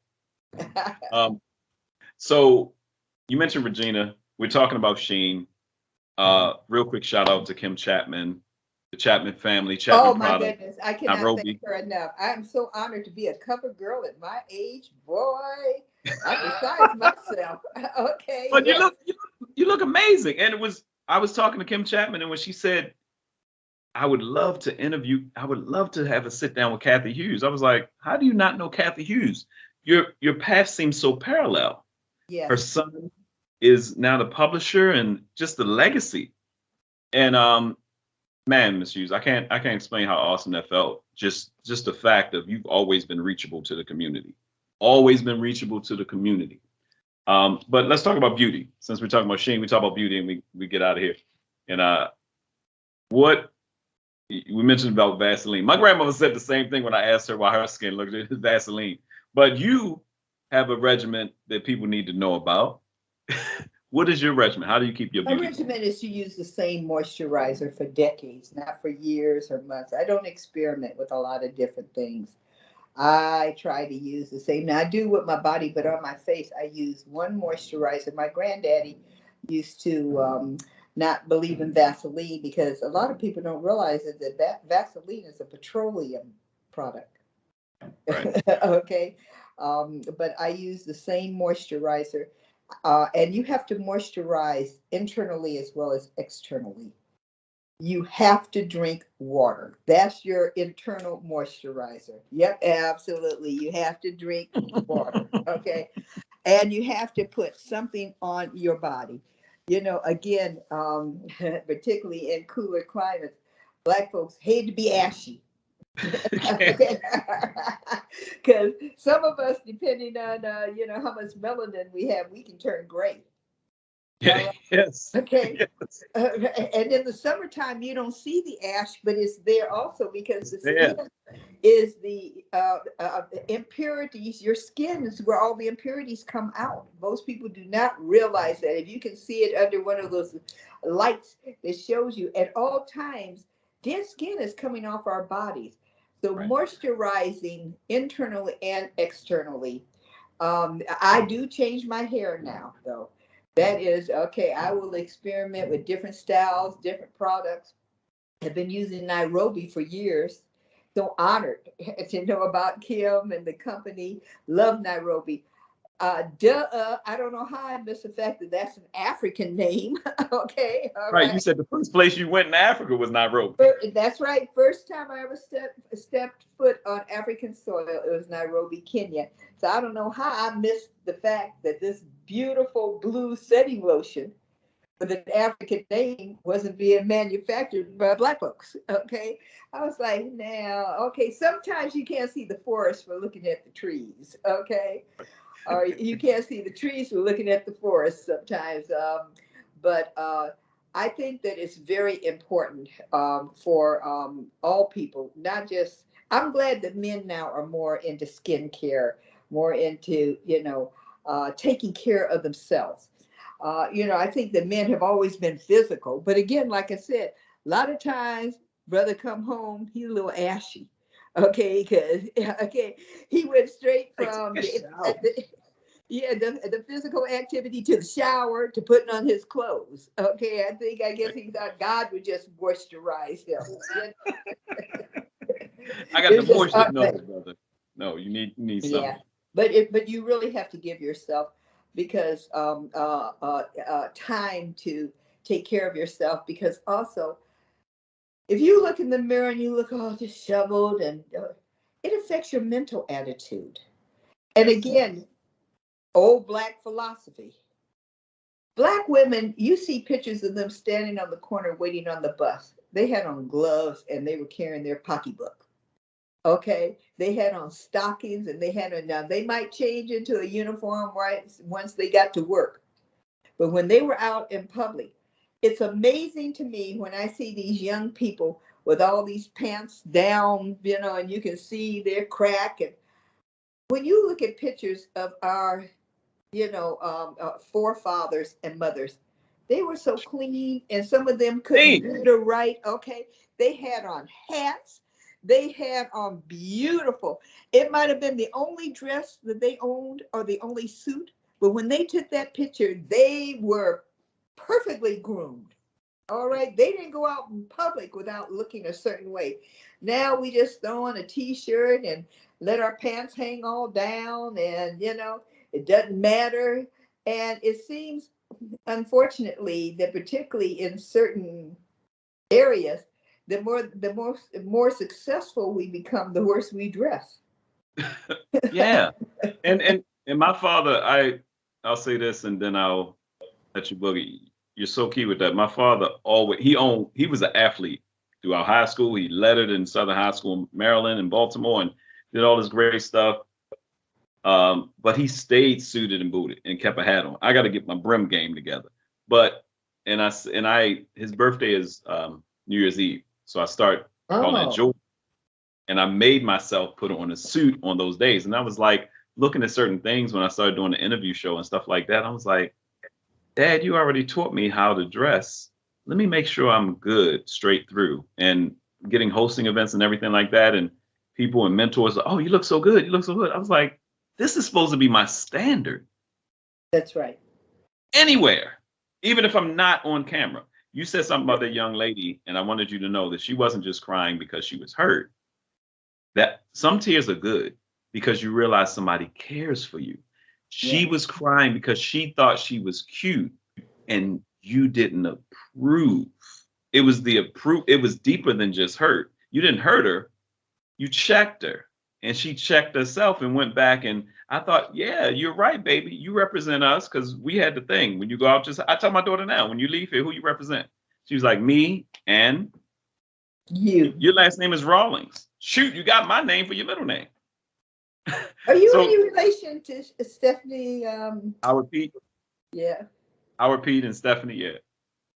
So you mentioned Regina. We're talking about SHEEN. Real quick shout out to Kim Chapman. the Chapman family, Oh Chapman my product, goodness, I cannot thank Nairobi. her enough. I am so honored to be a cover girl at my age, boy. I'm beside myself. Okay, But yes. you look amazing. And I was talking to Kim Chapman, and when she said, I would love to interview, I would love to have a sit down with Cathy Hughes. I was like, how do you not know Cathy Hughes? Your path seems so parallel. Her Yes. son is now the publisher and just the legacy. And man, Miss Hughes, I can't explain how awesome that felt. Just the fact of you've always been reachable to the community. Always been reachable to the community. But let's talk about beauty. Since we're talking about Sheen, we talk about beauty and we get out of here. And what we mentioned about Vaseline. My grandmother said the same thing when I asked her why her skin looked like Vaseline. But you have a regimen that people need to know about. What is your regimen? How do you keep your My beauty? regimen is to use the same moisturizer for decades, not for years or months. I don't experiment with a lot of different things. I try to use the same. Now I do with my body, but on my face, I use one moisturizer. My granddaddy used to not believe in Vaseline because a lot of people don't realize that Vaseline is a petroleum product. Right. Okay. But I use the same moisturizer. And you have to moisturize internally as well as externally. You have to drink water. That's your internal moisturizer. Yep, absolutely. You have to drink water. Okay. And you have to put something on your body. You know, again, particularly in cooler climates, Black folks hate to be ashy. Because some of us, depending on how much melanin we have, we can turn gray. All right. Yes. Okay. Yes. And in the summertime, you don't see the ash, but it's there also because It's the there. skin is the impurities. Your skin is where all the impurities come out. Most people do not realize that. If you can see it under one of those lights that shows you at all times, dead skin is coming off our bodies. So Right. moisturizing internally and externally. I do change my hair now, though. That is okay. I will experiment with different styles, different products. I've been using Nairobi for years. So honored to know about Kim and the company. Love Nairobi. I don't know how I missed the fact that that's an African name. Okay, all Right. You right. said the first place you went in Africa was Nairobi. That's right. First time I ever stepped foot on African soil, it was Nairobi, Kenya. So I don't know how I missed the fact that this beautiful blue setting lotion with an African name wasn't being manufactured by Black folks. Okay. I was like, now, okay, sometimes you can't see the forest for looking at the trees. Okay. Or you can't see the trees for looking at the forest sometimes. But I think that it's very important for all people, not just, I'm glad that men now are more into skincare, more into, taking care of themselves. I think that men have always been physical, but again, like I said, a lot of times, brother come home, he's a little ashy. Okay, because okay, he went straight Like, take from a shower. the physical activity to the shower to putting on his clothes. Okay, I guess he thought God would just moisturize him. I got the It's just moisture. No, brother. No, you need yeah, something. but you really have to give yourself because time to take care of yourself because also if you look in the mirror and you look all disheveled and it affects your mental attitude. And Yes. again, old Black philosophy. Black women, you see pictures of them standing on the corner waiting on the bus. They had on gloves and they were carrying their pocketbook. Okay, they had on stockings and they had on, now they might change into a uniform right once they got to work. But when they were out in public, it's amazing to me when I see these young people with all these pants down, and you can see their crack. And when you look at pictures of our forefathers and mothers. They were so clean, and some of them couldn't Hey, read or write. Okay, they had on hats. They had on beautiful. It might have been the only dress that they owned or the only suit, but when they took that picture, they were perfectly groomed. All right. They didn't go out in public without looking a certain way. Now we just throw on a t-shirt and let our pants hang all down, and it doesn't matter. And it seems, unfortunately, that particularly in certain areas, the more successful we become, the worse we dress. Yeah. And my father, I'll say this and then I'll let you boogie. You're so key with that. My father always he was an athlete throughout high school. He lettered in Southern High School in Maryland and Baltimore and did all this great stuff. But he stayed suited and booted and kept a hat on. I got to get my brim game together. But his birthday is New Year's Eve, so I start calling it Joyner, and I made myself put on a suit on those days. And I was like looking at certain things when I started doing the interview show and stuff like that. I was like, Dad, you already taught me how to dress. Let me make sure I'm good straight through. And getting hosting events and everything like that, and people and mentors, oh, you look so good. You look so good. I was like, this is supposed to be my standard. That's right. Anywhere, even if I'm not on camera. You said something about that young lady, and I wanted you to know that she wasn't just crying because she was hurt. That some tears are good because you realize somebody cares for you. She was crying because she thought she was cute and you didn't approve. It was it was deeper than just hurt. You didn't hurt her, you checked her. And she checked herself and went back. And I thought, yeah, you're right, baby. You represent us, because we had the thing. When you go out, I tell my daughter now, when you leave here, who you represent? She was like, me and you. Your last name is Rawlings. Shoot, you got my name for your middle name. Are you any relation to Stephanie? Our Pete. Yeah. Our Pete and Stephanie, yeah.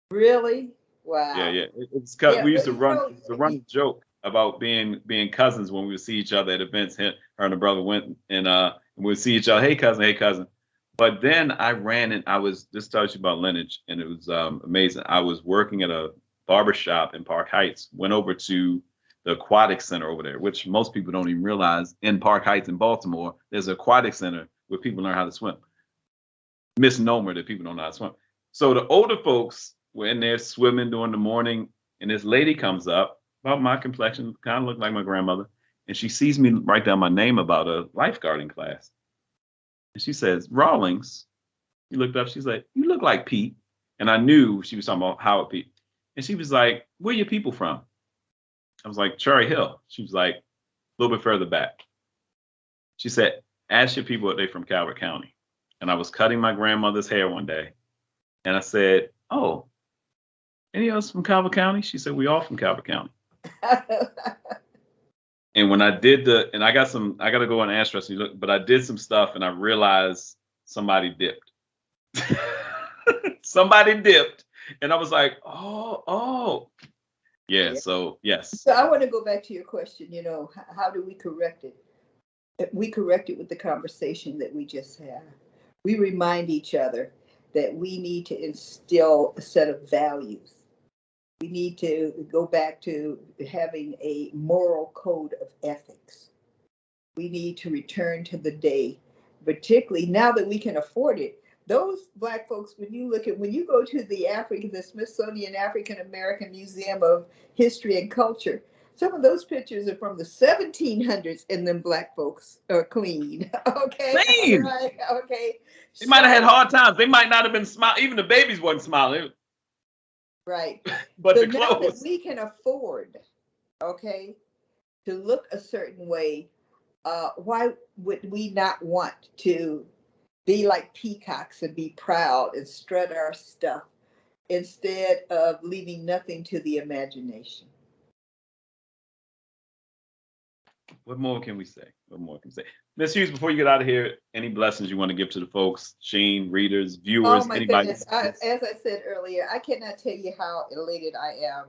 Really? Wow. Yeah. It's we used to run a joke about being cousins when we would see each other at events. Her and her brother went and we'd see each other. Hey cousin. But then I ran and this tells you about lineage, and it was amazing. I was working at a barbershop in Park Heights, went over to the aquatic center over there, which most people don't even realize. In Park Heights in Baltimore, there's an aquatic center where people learn how to swim. Misnomer that people don't know how to swim. So the older folks were in there swimming during the morning, and this lady comes up, about my complexion, kind of looked like my grandmother, and she sees me write down my name about a lifeguarding class. And she says, Rawlings. She looked up, she's like, you look like Pete. And I knew she was talking about Howard Pete. And she was like, where are your people from? I was like, Cherry Hill. She was like, a little bit further back. She said, ask your people if they're from Calvert County. And I was cutting my grandmother's hair one day. And I said, oh, any of us from Calvert County? She said, we all from Calvert County. And when I did I got to go and answer us, but I did some stuff and I realized somebody dipped. Somebody dipped. And I was like, oh. Yeah, so yes. So I want to go back to your question, how do we correct it? We correct it with the conversation that we just had. We remind each other that we need to instill a set of values. We need to go back to having a moral code of ethics. We need to return to the day, particularly now that we can afford it. Those Black folks, when you go to the Smithsonian African American Museum of History and Culture, some of those pictures are from the 1700s, and them Black folks are clean. Okay. Clean. Right? Okay. They might have had hard times. They might not have been smiling. Even the babies wasn't smiling. Right. But so the now clothes. that we can afford, okay, to look a certain way, why would we not want to be like peacocks and be proud and strut our stuff instead of leaving nothing to the imagination? What more can we say? Ms. Hughes, before you get out of here, any blessings you want to give to the folks, SHEEN, readers, viewers, oh my anybody? Goodness. As I said earlier, I cannot tell you how elated I am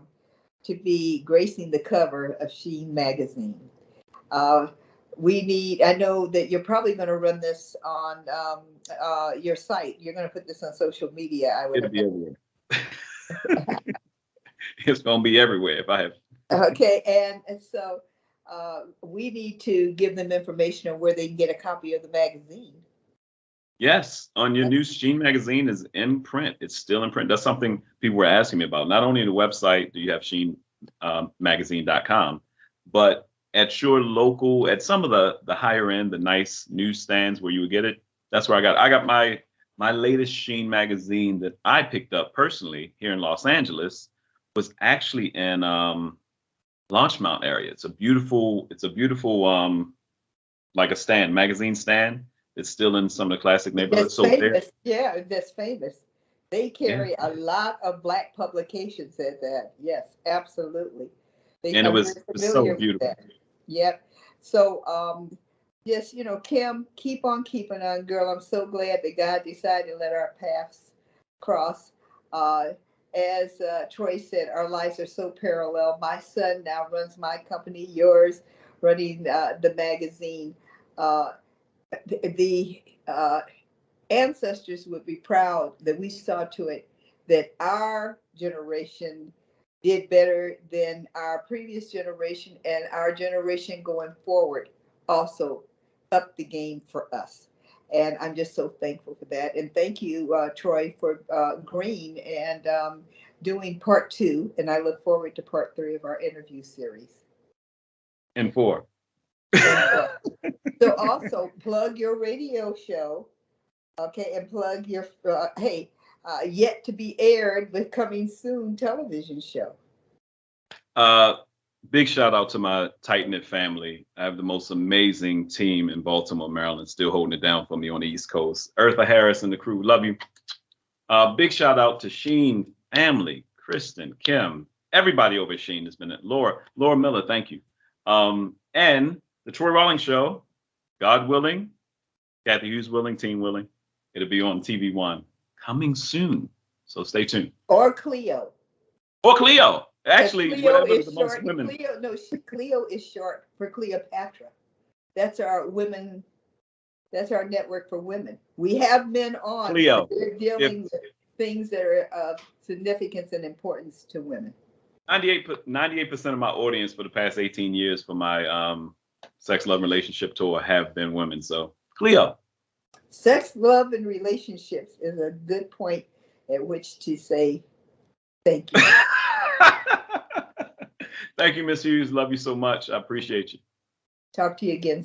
to be gracing the cover of SHEEN magazine. I know that you're probably going to run this on your site. You're going to put this on social media. It'll be everywhere. It's going to be everywhere if I have. Okay, and so we need to give them information on where they can get a copy of the magazine. Yes, on your new Sheen magazine is in print. It's still in print. That's something people were asking me about. Not only the website do you have Sheen magazine.com, but at your local, at some of the higher end, the nice newsstands where you would get it. That's where I got my latest Sheen magazine that I picked up personally here in Los Angeles was actually in Larchmont area. It's a beautiful like a stand, magazine stand. It's still in some of the classic neighborhoods. That's famous. Yeah, that's famous. They carry a lot of Black publications at that. Yes, absolutely. And it was so beautiful. Yep. So, yes, Kim, keep on keeping on, girl. I'm so glad that God decided to let our paths cross. As Troy said, our lives are so parallel. My son now runs my company, yours running the magazine. The ancestors would be proud that we saw to it that our generation did better than our previous generation, and our generation going forward also upped the game for us. And I'm just so thankful for that. And thank you, Troy, for Green and doing part 2. And I look forward to part 3 of our interview series. And 4. So also plug your radio show, okay, and plug your yet to be aired but coming soon television show. Big shout out to my tight-knit family. I have the most amazing team in Baltimore, Maryland, still holding it down for me on the East Coast. Eartha Harris and the crew, love you. Big shout out to Sheen family, Kristen, Kim, everybody over at Sheen has been at Laura Miller, thank you. And the Troy Rawlings Show, God willing, Cathy Hughes willing, team willing, it'll be on TV One coming soon. So stay tuned. Or Cleo. Actually, Cleo whatever is the short. most women. Cleo is short for Cleopatra. That's our women. That's our network for women. We have men on. Cleo. They're dealing with things that are of significance and importance to women. 98% of my audience for the past 18 years for my Sex, Love, Relationship tour have been women. So, Cleo. Sex, love, and relationships is a good point at which to say thank you. Thank you, Miss Hughes. Love you so much. I appreciate you. Talk to you again